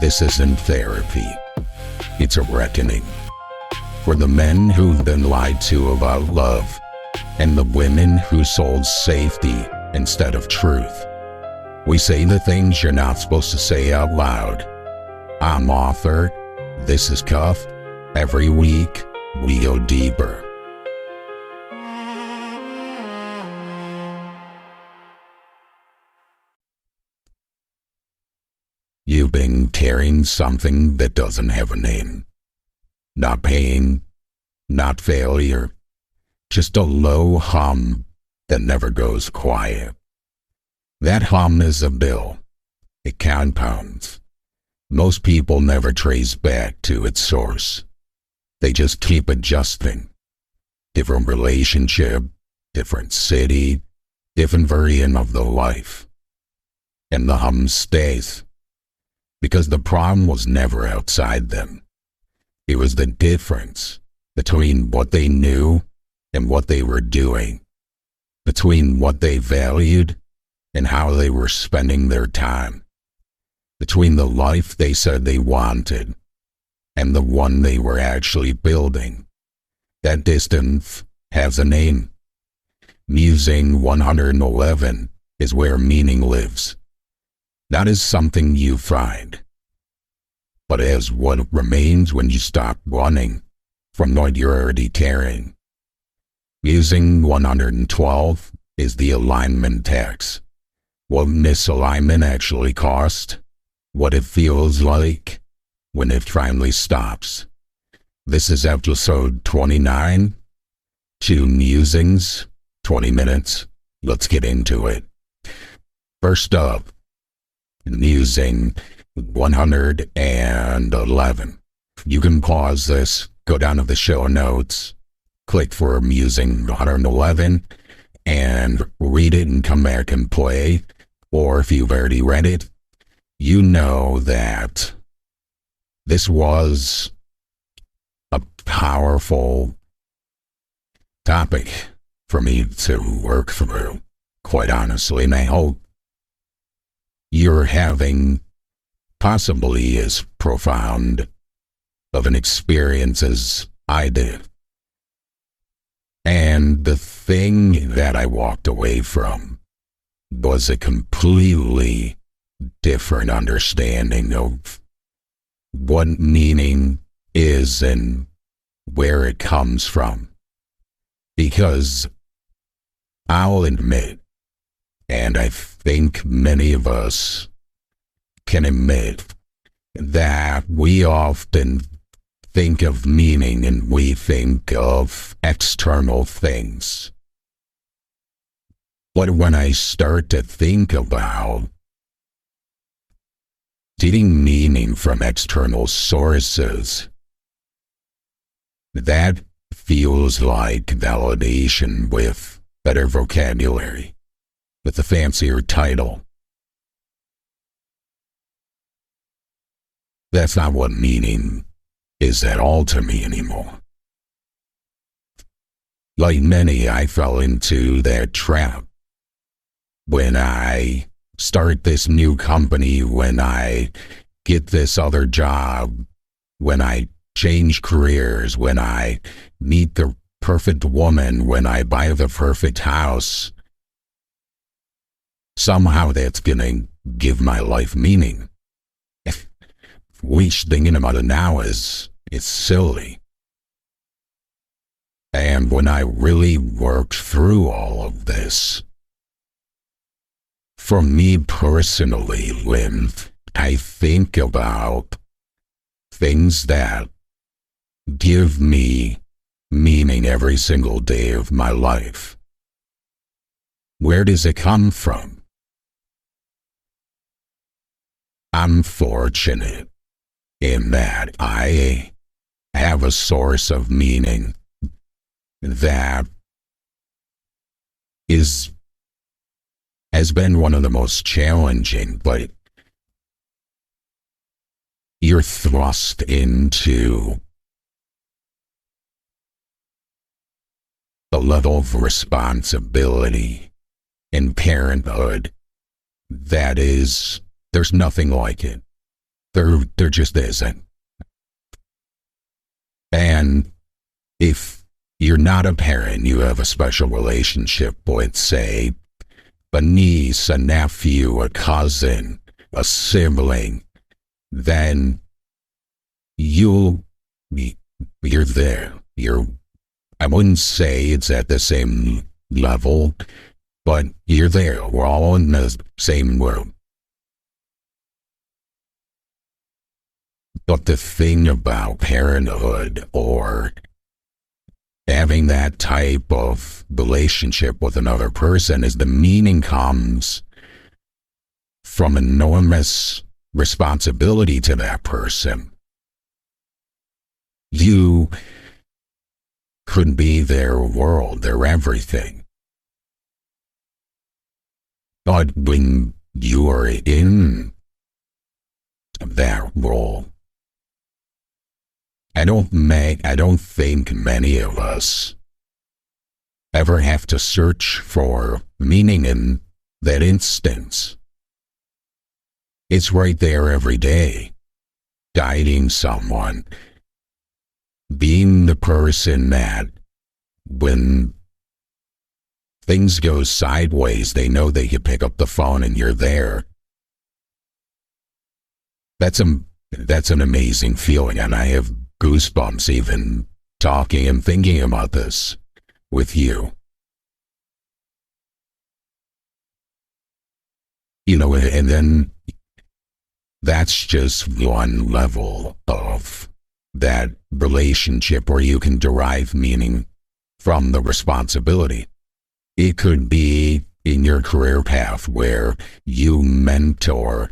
This isn't therapy. It's a reckoning. For the men who've been lied to about love, and the women who sold safety instead of truth. We say the things you're not supposed to say out loud. I'm Author. This is Cuff. Every week, we go deeper. You've been carrying something that doesn't have a name. Not pain, not failure, just a low hum that never goes quiet. That hum is a bill. It compounds. Most people never trace back to its source. They just keep adjusting. Different relationship, different city, different variant of the life. And the hum stays. Because the problem was never outside them. It was the difference between what they knew and what they were doing, between what they valued and how they were spending their time, between the life they said they wanted and the one they were actually building. That distance has a name. Musing 111 is where meaning lives. Not as something you find, but as what remains when you stop running from what you're already carrying. Musing 112 is the alignment tax. What misalignment actually costs, what it feels like when it finally stops. This is episode 29, 2 musings, 20 minutes. Let's get into it. First up, musing 111. You can pause this, go down to the show notes, click for musing 111, and read it and come back and play. Or if you've already read it, you know that this was a powerful topic for me to work through, quite honestly, and I hope you're having possibly as profound of an experience as I did. And the thing that I walked away from was a completely different understanding of what meaning is and where it comes from. Because I'll admit, and I think many of us can admit, that we often think of meaning and we think of external things. But when I start to think about getting meaning from external sources, that feels like validation with better vocabulary, with a fancier title. That's not what meaning is at all to me anymore. Like many, I fell into that trap. When I start this new company, when I get this other job, when I change careers, when I meet the perfect woman, when I buy the perfect house, somehow that's gonna give my life meaning. Which thinking about it now is silly. And when I really worked through all of this, for me personally, when I think about things that give me meaning every single day of my life, where does it come from? I'm fortunate in that I have a source of meaning that has been one of the most challenging, but you're thrust into a level of responsibility in parenthood that is, there's nothing like it. There just isn't. And if you're not a parent, you have a special relationship with, say, a niece, a nephew, a cousin, a sibling, then you're there. I wouldn't say it's at the same level, but you're there. We're all in the same room. But the thing about parenthood or having that type of relationship with another person is the meaning comes from enormous responsibility to that person. You could be their world, their everything. But when you are in that role, I don't think many of us ever have to search for meaning in that instance. It's right there every day, guiding someone, being the person that when things go sideways, they know they can pick up the phone and you're there. That's an amazing feeling, and I have goosebumps even talking and thinking about this with you. You know, and then that's just one level of that relationship where you can derive meaning from the responsibility. It could be in your career path where you mentor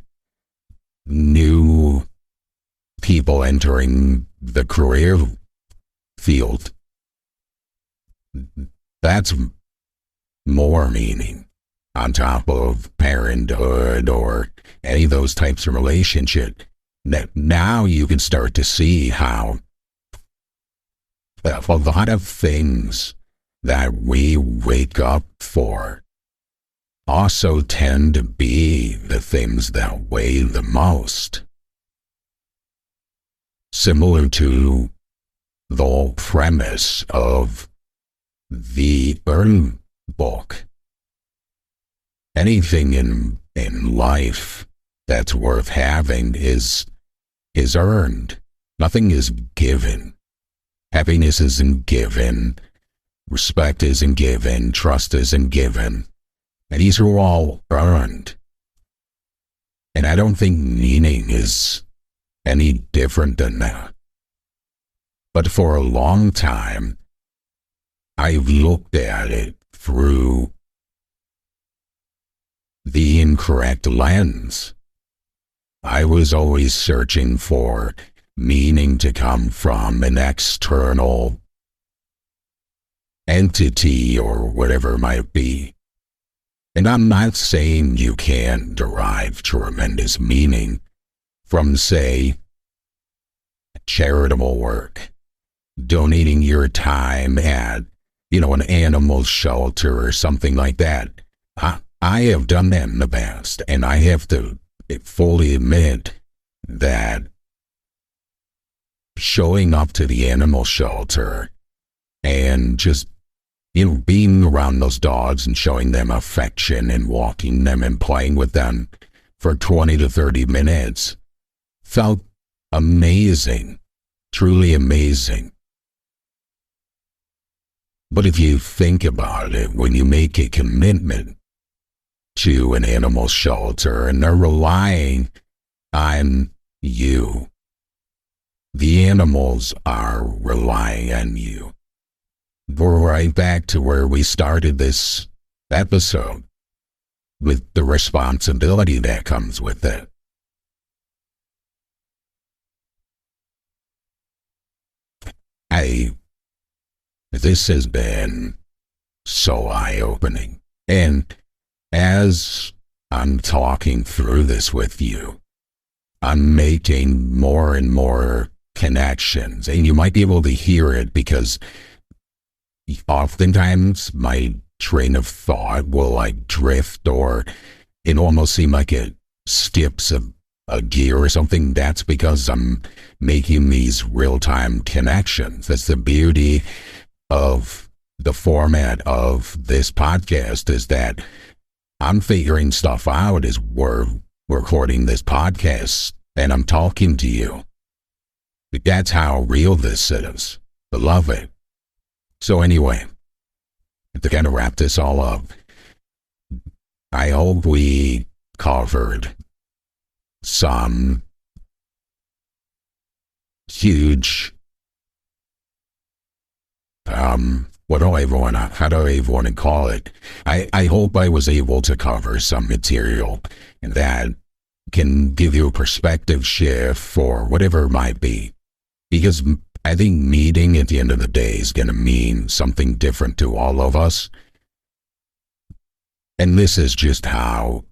new people entering the career field. That's more meaning on top of parenthood or any of those types of relationship. Now you can start to see how a lot of things that we wake up for also tend to be the things that weigh the most. Similar to the whole premise of the Earn book. Anything in life that's worth having is earned. Nothing is given. Happiness isn't given. Respect isn't given. Trust isn't given. And these are all earned. And I don't think meaning is any different than that. But for a long time, I've looked at it through the incorrect lens. I was always searching for meaning to come from an external entity or whatever it might be. And I'm not saying you can't derive tremendous meaning from, say, charitable work, donating your time at, an animal shelter or something like that. I have done that in the past, and I have to fully admit that showing up to the animal shelter and just, being around those dogs and showing them affection and walking them and playing with them for 20 to 30 minutes felt amazing, truly amazing. But if you think about it, when you make a commitment to an animal shelter and they're relying on you, the animals are relying on you. We're right back to where we started this episode, with the responsibility that comes with it. This has been so eye-opening. And as I'm talking through this with you, I'm making more and more connections. And you might be able to hear it because oftentimes my train of thought will drift, or it almost seem like it skips a a gear or something, that's because I'm making these real-time connections. That's the beauty of the format of this podcast, is that I'm figuring stuff out as we're recording this podcast and I'm talking to you. That's how real this is. I love it. So anyway, to kind of wrap this all up, I hope we covered some huge, how do I even want to call it? I hope I was able to cover some material that can give you a perspective shift for whatever it might be. Because I think meeting at the end of the day is going to mean something different to all of us. And this is just how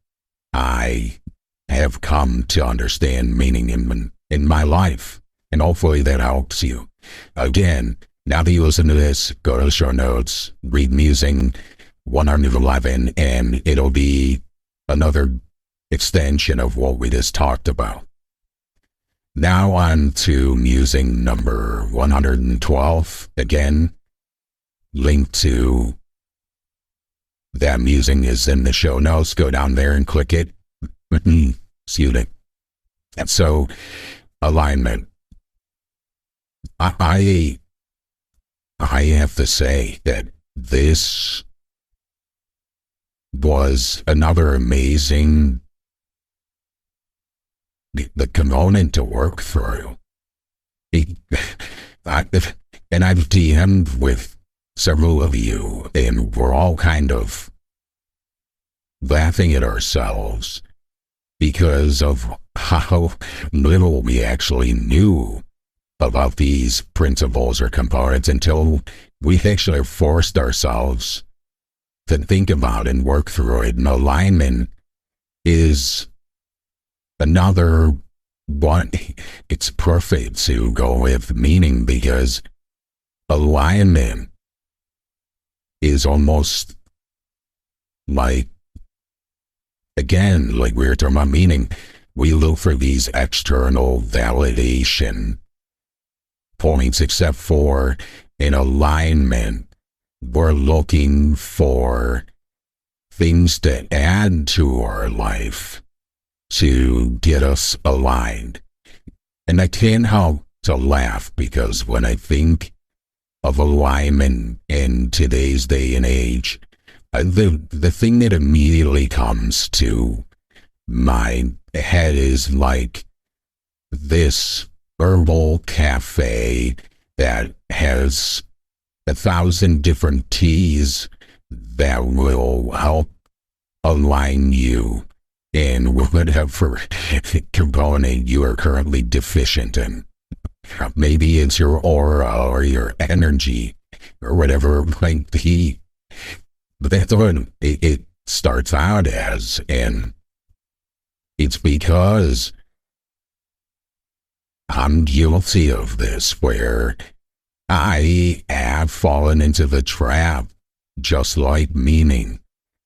I have come to understand meaning in my life. And hopefully that helps you. Again, now that you listen to this, go to the show notes, read Musing 111, and it'll be another extension of what we just talked about. Now on to Musing number 112. Again, link to that musing is in the show notes. Go down there and click it. Excuse me. And so, alignment. I have to say that this was another amazing the component to work through. And I've DM'd with several of you, and we're all kind of laughing at ourselves because of how little we actually knew about these principles or components until we actually forced ourselves to think about and work through it. And alignment is another one. It's perfect to go with meaning, because alignment is almost like, again, like we were talking about meaning, we look for these external validation points, except for in alignment, we're looking for things to add to our life to get us aligned. And I can't help to laugh, because when I think of alignment in today's day and age, the thing that immediately comes to my head is like this herbal cafe that has 1,000 different teas that will help align you in whatever component you are currently deficient in. Maybe it's your aura or your energy or whatever it might be. But that's what it starts out as. And it's because I'm guilty of this, where I have fallen into the trap, just like meaning.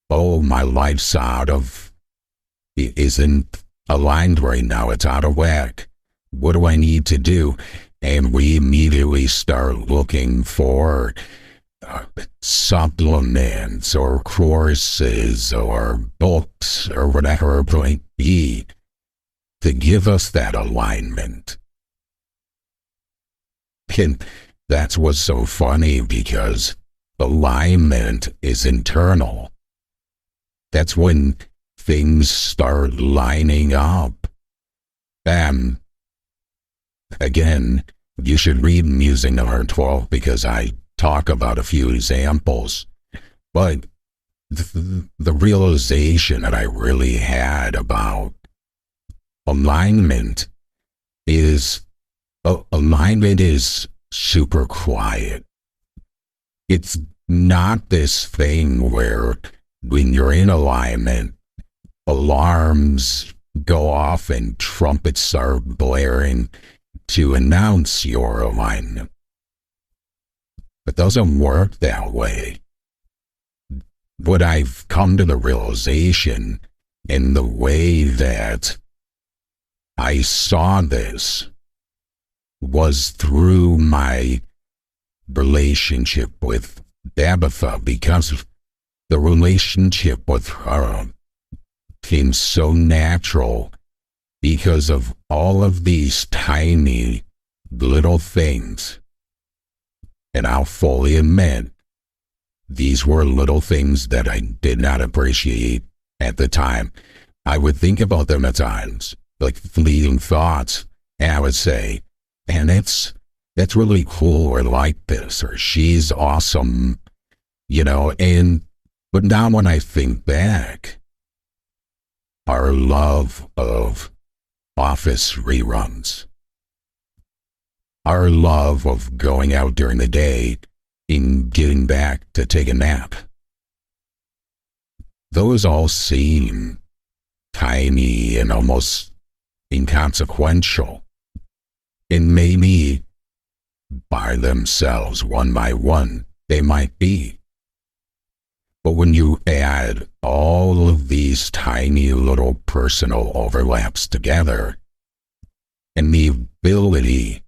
Oh, my life's it isn't aligned right now. It's out of whack. What do I need to do? And we immediately start looking for supplements or courses or books or whatever it might be to give us that alignment. And that's what's so funny, because alignment is internal. That's when things start lining up. Again, you should read Musing number 12, because I talk about a few examples. But the realization that I really had about alignment is super quiet. It's not this thing where when you're in alignment, alarms go off and trumpets start blaring to announce your alignment. It doesn't work that way. What I've come to the realization in the way that I saw this was through my relationship with Tabitha, because the relationship with her seems so natural because of all of these tiny little things. And I'll fully admit, these were little things that I did not appreciate at the time. I would think about them at times, like fleeting thoughts, and I would say, and that's really cool, or like this, or she's awesome, but now when I think back, our love of office reruns, our love of going out during the day and getting back to take a nap, those all seem tiny and almost inconsequential, and maybe by themselves, one by one, they might be. But when you add all of these tiny little personal overlaps together, and the ability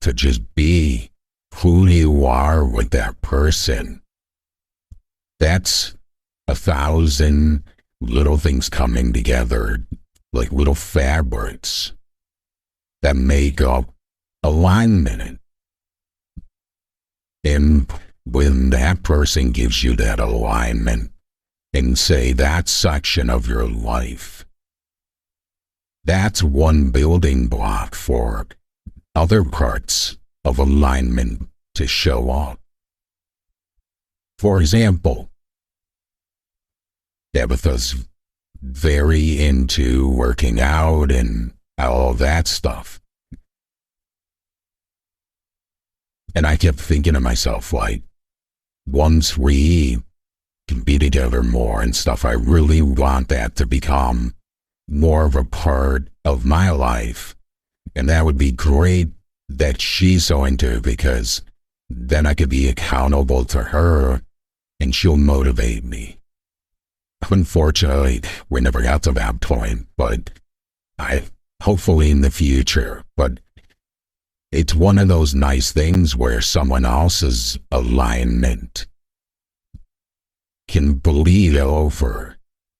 to just be who you are with that person, that's 1,000 little things coming together like little fabrics that make up alignment. And when that person gives you that alignment and say that section of your life, that's one building block for other parts of alignment to show up. For example, Tabitha's very into working out and all that stuff. And I kept thinking to myself, like, once we can be together more and stuff, I really want that to become more of a part of my life. And that would be great that she's so into it, because then I could be accountable to her and she'll motivate me. Unfortunately, we never got to that point, but hopefully in the future. But it's one of those nice things where someone else's alignment can bleed over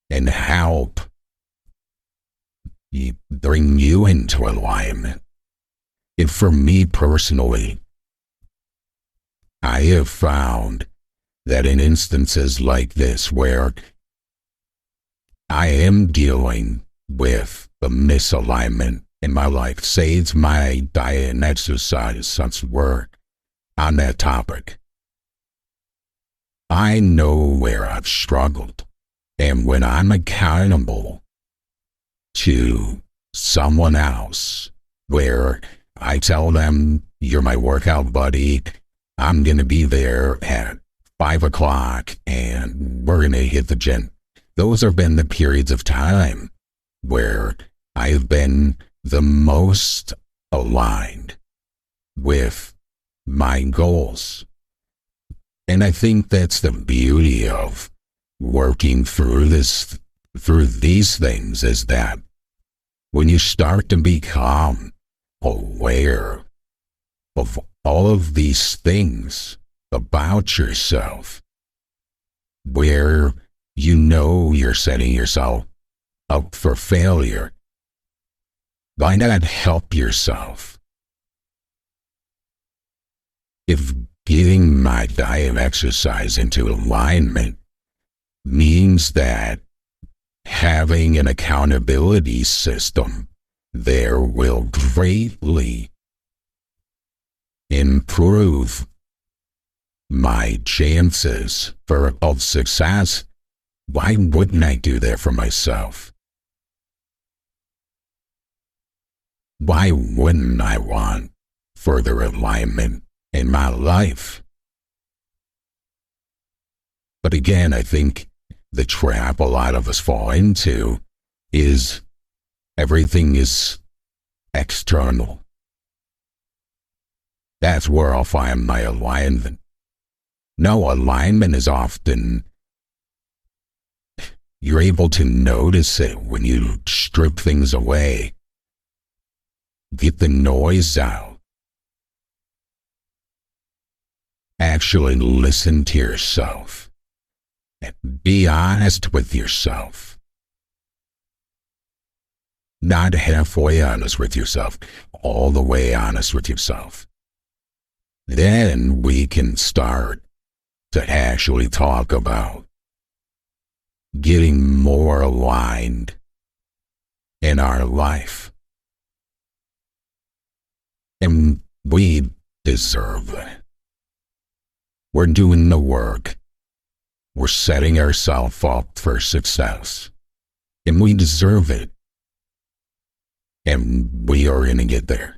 and help bring you into alignment. And for me personally, I have found that in instances like this where I am dealing with the misalignment in my life, say it's my diet and exercise, since we're on that topic, I know where I've struggled. And when I'm accountable to someone else, where I tell them, you're my workout buddy, I'm going to be there at 5 o'clock and we're going to hit the gym. Those have been the periods of time where I've been the most aligned with my goals. And I think that's the beauty of working through these things, is that when you start to become aware of all of these things about yourself, where you know you're setting yourself up for failure, why not help yourself? If getting my diet exercise into alignment means that having an accountability system there will greatly improve my chances of success, why wouldn't I do that for myself? Why wouldn't I want further alignment in my life? But again, I think the trap a lot of us fall into is everything is external. That's where I'll find my alignment. No, alignment is often, you're able to notice it when you strip things away Get the noise out. Actually listen to yourself. And be honest with yourself. Not halfway honest with yourself, all the way honest with yourself. Then we can start to actually talk about getting more aligned in our life. And we deserve it. We're doing the work. We're setting ourselves up for success. And we deserve it. And we are going to get there.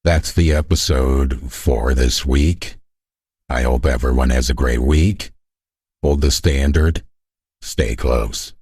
That's the episode for this week. I hope everyone has a great week. Hold the standard. Stay close.